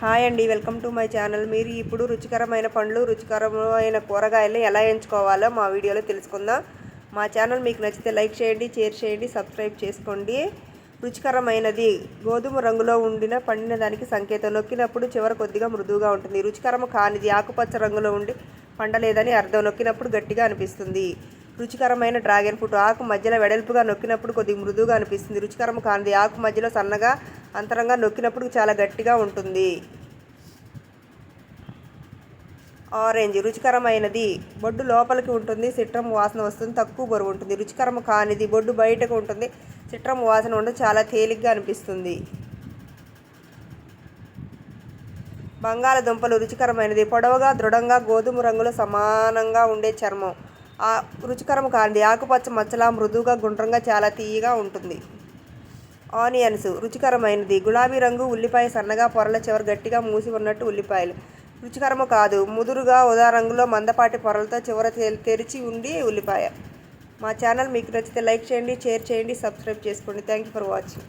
Hi అండి, welcome to my channel. మీరు ఇప్పుడు రుచికరమైన పండ్లు, రుచికరమైన కూరగాయలను ఎలా ఎంచుకోవాలో మా వీడియోలో తెలుసుకుందాం. మా ఛానల్ మీకు నచ్చితే లైక్ చేయండి, షేర్ చేయండి, సబ్స్క్రైబ్ చేసుకోండి. రుచికరమైనది గోధుమ రంగులో ఉండిన పండిన దానికి సంకేతం. నొక్కినప్పుడు చివర కొద్దిగా మృదువుగా ఉంటుంది. రుచికరము కానిది ఆకుపచ్చ రంగులో ఉండి పండలేదని అర్థం. నొక్కినప్పుడు గట్టిగా అనిపిస్తుంది. రుచికరమైన డ్రాగన్ ఫ్రూట్ ఆకు మధ్యలో వెడల్పుగా నొక్కినప్పుడు కొద్దిగా మృదువుగా అనిపిస్తుంది. రుచికరము కానిది ఆకు మధ్యలో సన్నగా అంతరంగా నొక్కినప్పుడు చాలా గట్టిగా ఉంటుంది. ఆరెంజ్ రుచికరమైనది బొడ్డు లోపలికి ఉంటుంది, సిట్రమ్ వాసన వస్తుంది, తక్కువ బరువు ఉంటుంది. రుచికరము కానిది బొడ్డు బయటకు ఉంటుంది, సిట్రమ్ వాసన ఉండదు, చాలా తేలిగ్గా అనిపిస్తుంది. బంగాళదుంపలు రుచికరమైనది పొడవుగా దృఢంగా గోధుమ రంగులో సమానంగా ఉండే చర్మం. రుచికరము కానిది ఆకుపచ్చ మచ్చలా మృదువుగా గుండ్రంగా చాలా తీయగా ఉంటుంది. ఆనియన్స్ రుచికరమైనది గులాబీ రంగు ఉల్లిపాయ సన్నగా పొరల చివర గట్టిగా మూసి ఉన్నట్టు ఉల్లిపాయలు. రుచికరము కాదు ముదురుగా ఉదా రంగులో మందపాటి పొరలతో చివర తెరిచి ఉండి ఉల్లిపాయ. మా ఛానల్ మీకు నచ్చితే లైక్ చేయండి, షేర్ చేయండి, సబ్స్క్రైబ్ చేసుకోండి. Thank you for watching.